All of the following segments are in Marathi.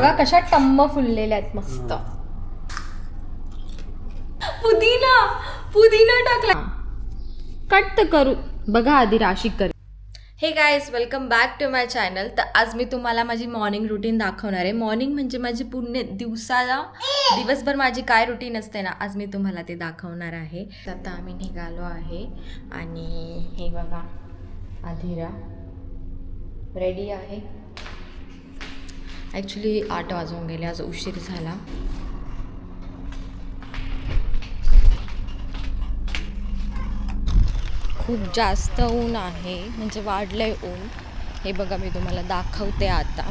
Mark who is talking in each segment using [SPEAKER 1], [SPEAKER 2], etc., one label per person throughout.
[SPEAKER 1] बघा कशा टम्म फुललेल्या आहेत मस्त. पुदिना पुदिना टाकला. कट करू बघा आधी राशी कर. Hey guys, welcome back to my channel. तर आज मी तुम्हाला माझी मॉर्निंग रुटीन दाखवणार आहे. मॉर्निंग म्हणजे माझी पूर्ण दिवसभर माझी काय रुटीन असते ना, आज मी तुम्हाला ते दाखवणार आहे. आता आम्ही निघालो आहे आणि हे बघा आधिरा रेडी आहे. ॲक्च्युली 8 वाजून गेले, आज उशीर झाला. खूप जास्त ऊन आहे, म्हणजे वाढलंय ऊन. हे बघा मी तुम्हाला दाखवते आता.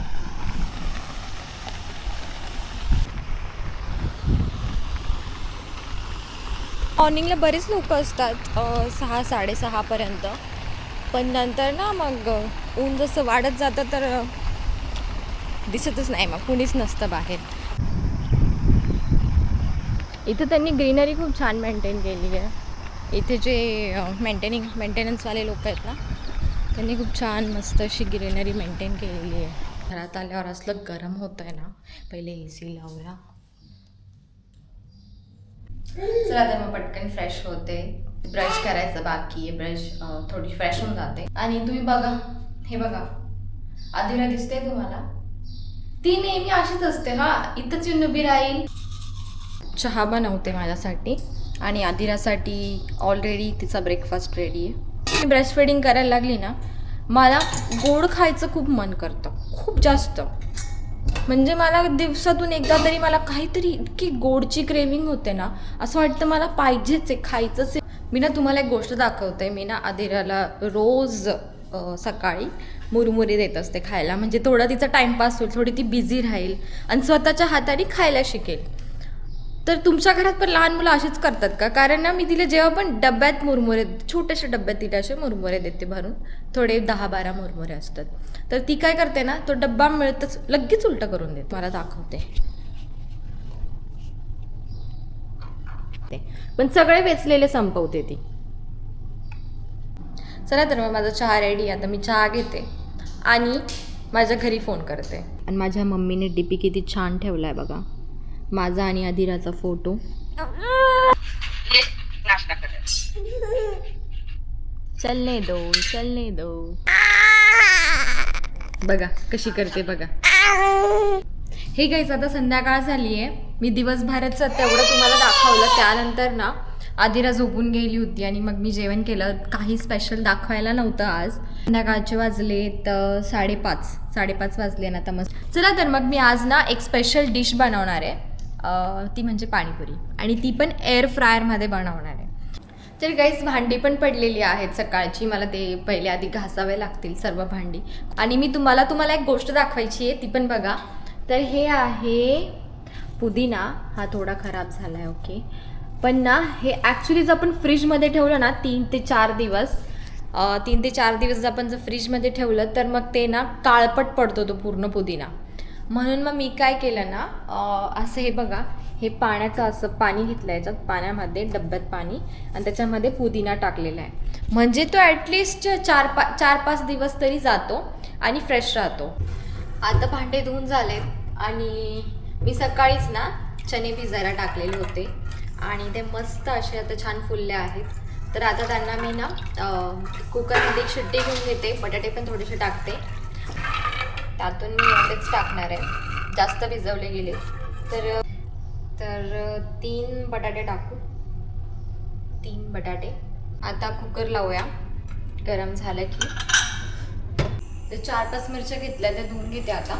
[SPEAKER 1] मॉर्निंगला बरेच लोक असतात 6-6:30पर्यंत, पण नंतर ना मग ऊन जसं वाढत जातं तर दिसतच नाही, मग कुणीच नसतं बाहेर. इथं त्यांनी ग्रीनरी खूप छान मेंटेन केली आहे. इथे जे मेंटेनन्सवाले लोक आहेत ना, त्यांनी खूप छान मस्त अशी ग्रीनरी मेंटेन केलेली आहे. घरात आल्यावर असलं गरम होतं आहे ना, पहिले AC लावूया. चला तर मग पटकन फ्रेश होते. ब्रश करायचं बाकी आहे, ब्रश थोडी फ्रेश होऊन जाते. आणि तुम्ही बघा, हे बघा आधिरा दिसते तुम्हाला, ती नेहमी अशीच असते. इथंच येऊन उभी राहील. चहा बनवते माझ्यासाठी आणि आधिरासाठी ऑलरेडी तिचा ब्रेकफास्ट रेडी आहे. ब्रेस्ट फीडिंग करायला लागली ना, मला गोड खायचं खूप मन करतं, खूप जास्त. म्हणजे मला दिवसातून एकदा तरी मला काहीतरी इतकी गोडची क्रेविंग होते ना, असं वाटतं मला पाहिजेच आहे, खायचंच आहे. मी ना तुम्हाला एक गोष्ट दाखवते. मी ना आधिराला रोज सकाळी मुरमुरे देत असते खायला, म्हणजे थोडा तिचा टाईमपास होईल, थोडी ती बिझी राहील आणि स्वतःच्या हाताने खायला शिकेल. तर तुमच्या घरात पण लहान मुलं अशीच करतात का? कारण ना मी तिला जेव्हा पण डब्यात मुरमुरे, छोट्याशा डब्यात तिला असे मुरमुरे देते भरून, थोडे 10-12 मुरमुरे असतात. तर ती काय करते ना, तो डब्बा मिळतच लगेच उलटा करून देते. मला दाखवते. पण सगळे वेचलेले संपवते ती. चला तर मग माझा चहा रेडी. आता मी चहा घेते आणि माझ्या घरी फोन करते. आणि माझ्या मम्मीने डीपी किती छान ठेवलाय बघा, माझा आणि आधिराचा फोटो. चलने दो बघा कशी करते बघा. हे गाईस, आता संध्याकाळ झाली आहे. मी दिवसभराचं तेवढं तुम्हाला दाखवलं. त्यानंतर ना आधिरा झोपून गेली होती आणि मग मी जेवण केलं. काही स्पेशल दाखवायला नव्हतं आज. संध्याकाळचे वाजले तर 5:30 वाजले ना. आता मस्त. चला तर मग मी आज ना एक स्पेशल डिश बनवणार आहे, ती म्हणजे पाणीपुरी, आणि ती पण एअर फ्रायरमध्ये बनवणार आहे. तर गाईस, भांडी पण पडलेली आहेत सकाळची. मला ते पहिले आधी घासावे लागतील सर्व भांडी. आणि मी तुम्हाला एक गोष्ट दाखवायची आहे, ती पण बघा. तर हे आहे पुदिना. हा थोडा खराब झाला आहे, ओके. पण ना हे ॲक्च्युली जर आपण फ्रीजमध्ये ठेवलं ना 3 ते 4 दिवस जर आपण जर फ्रीजमध्ये ठेवलं तर मग ते ना काळपट पडतो तो पूर्ण पुदिना. म्हणून मग मी काय केलं ना, असं हे बघा, हे पाण्याचं असं पाणी घेतलं, याच्यात पाण्यामध्ये डब्यात पाणी, आणि त्याच्यामध्ये पुदिना टाकलेला आहे. म्हणजे तो ॲटलिस्ट 4-5 दिवस तरी जातो आणि फ्रेश राहतो. आता भांडे धुवून झालेत आणि मी सकाळीच ना चणे भिजायला टाकलेले होते आणि ते मस्त असे आता छान फुलले आहेत. तर आता त्यांना मी ना कुकरमध्ये एक शिट्टी घेऊन घेते. बटाटे पण थोडेसे टाकते, त्यातून मी एवढेच टाकणार आहे, जास्त भिजवले गेले तर 3 बटाटे टाकू. 3 बटाटे. आता कुकर लावूया. गरम झालं की ते 4-5 मिरच्या घेतल्या, त्या धुवून घेते आता.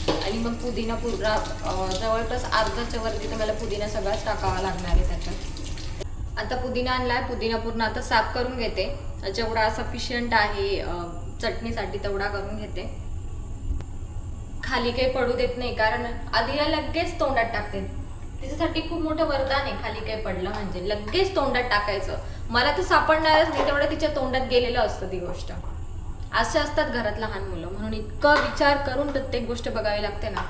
[SPEAKER 1] आणि मग पुदिना पूर्ण जवळपास अर्ध्याच्या वरती तर मला पुदिना सगळाच टाकावा लागणार आहे त्याच्यात. आता पुदिना आणलाय, पुदिना पूर्ण आता साफ करून घेते. जेवढा सफिशियंट आहे चटणीसाठी तेवढा करून घेते. खाली काही पडू देत नाही, कारण आधीला लगेच तोंडात टाकते. तिच्यासाठी खूप मोठं वरदान आहे, खाली काही पडलं म्हणजे लगेच तोंडात टाकायचं. मला तर सापडणारच नाही, तेवढं तिच्या तोंडात गेलेलं असतं ती गोष्ट. असे असतात घरात लहान मुलं, म्हणून इतका विचार करून प्रत्येक गोष्ट बघावी लागते ना.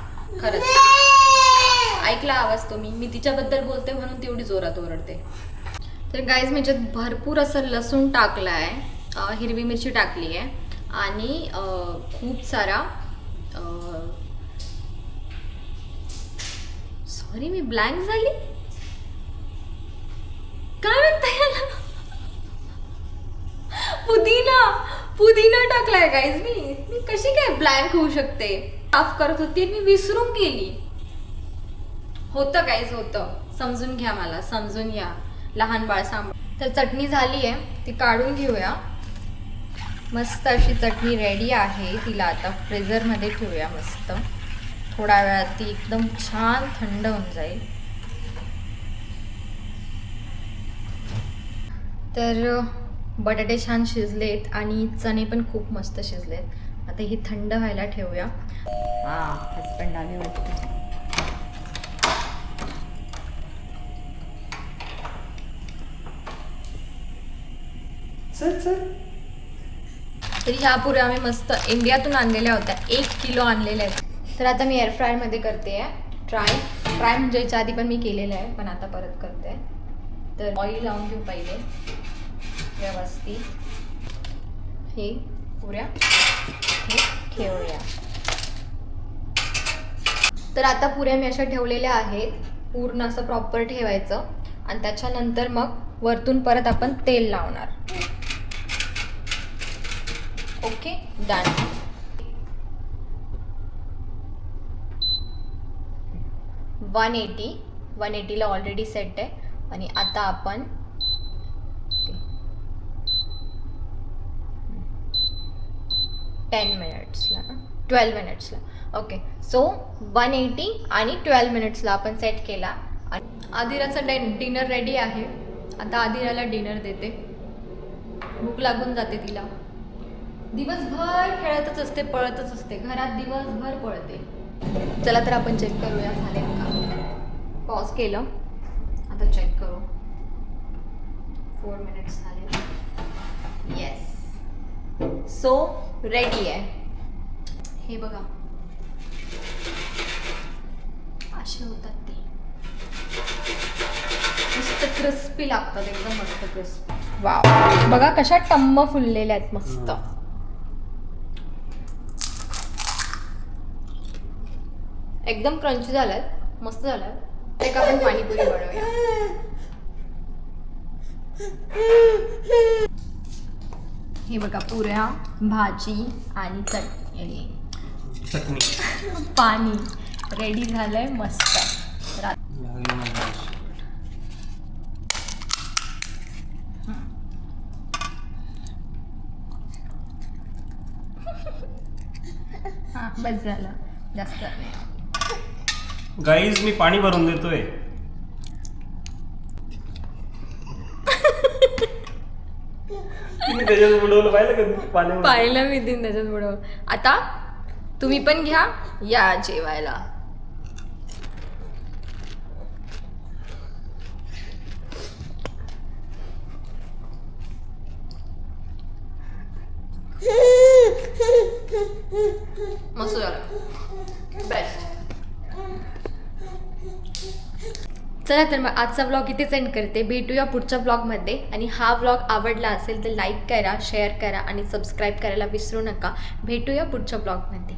[SPEAKER 1] खरंच ऐकला आवाज तुम्ही, मी तिच्याबद्दल बोलते म्हणून तेवढी जोरात ओरडते. तर गाईज, मी याच्यात भरपूर असं लसूण टाकलं आहे, हिरवी मिरची टाकली आहे आणि खूप सारा अरे मी ब्लँक झाली. काय म्हणता याला? पुदिना टाकलाय गाईज. मी कशी काय ब्लँक होऊ शकते? साफ करत होती मी विसरून गेली. होतं गाईज, होतं. समजून घ्या, मला समजून घ्या. लहान बाळ सांभाळ. तर चटणी झाली आहे, ती काढून घेऊया. मस्त अशी चटणी रेडी आहे. तिला आता फ्रीझरमध्ये ठेवूया. मस्त थोड्या वेळात ती एकदम छान थंड होऊन जाईल. तर बटाटे छान शिजलेत आणि चणे पण खूप मस्त शिजलेत. आता ही थंड व्हायला ठेवूया. हसबंड आले वाटते. तर ह्या पुऱ्या आम्ही मस्त इंडियातून आणलेल्या होत्या. 1 किलो आणलेल्या आहेत. तर आता मी एअर फ्रायरमध्ये करते आहे. ट्राय म्हणजे याच्या आधी पण मी केलेलं आहे, पण आता परत करते. तर ऑइल लावून घेऊ पहिले व्यवस्थित. हे पुऱ्या हे ठेवूया. तर आता पुऱ्या मी अशा ठेवलेल्या आहेत. पूर्ण असं प्रॉपर ठेवायचं आणि त्याच्यानंतर मग वरतून परत आपण तेल लावणार. Okay, done. वन एटीला ऑलरेडी सेट आहे. आणि आता आपण 12 मिनिट्सला. ओके, सो 180 आणि 12 मिनिट्सला आपण सेट केला. आदिराचा डिनर रेडी आहे. आता आदिराला डिनर देते. भूक लागून जाते तिला. दिवसभर खेळतच असते, पळतच असते. घरात दिवसभर पळते. चला तर आपण चेक करूया झाले का. पॉज केलं, आता चेक करू. 4 मिनिट्स झाले. येस, सो रेडी आहे. हे बघा, असे होतात ते. मस्त क्रिस्पी लागतात, एकदम मस्त क्रिस्पी. वाव, बघा कशा टम्म फुललेल्या आहेत. मस्त एकदम क्रंची झाल्यात, मस्त झाल्यात. एक आपण पाणीपुरी बनवूया. हे बघा, पुऱ्या, भाजी आणि चटणी पाणी रेडी झालंय. मस्त. हा, बस झालं, जास्त नाही.
[SPEAKER 2] गाईज, मी पाणी भरून देतोय. त्याच्यात बुडवलं पाहिलं का पाणी?
[SPEAKER 1] पाहिलं मी तीन त्याच्यात बुडवलं. आता तुम्ही पण घ्या, या जेवायला. मस्त झालं, बेस्ट. चला तर मग आजचा व्लॉग इथेच एंड करते. भेटूया पुढच्या व्लॉगमध्ये. आणि हा व्लॉग आवडला असेल तर लाईक करा, शेअर करा आणि सबस्क्राईब करायला विसरू नका. भेटूया पुढच्या व्लॉगमध्ये.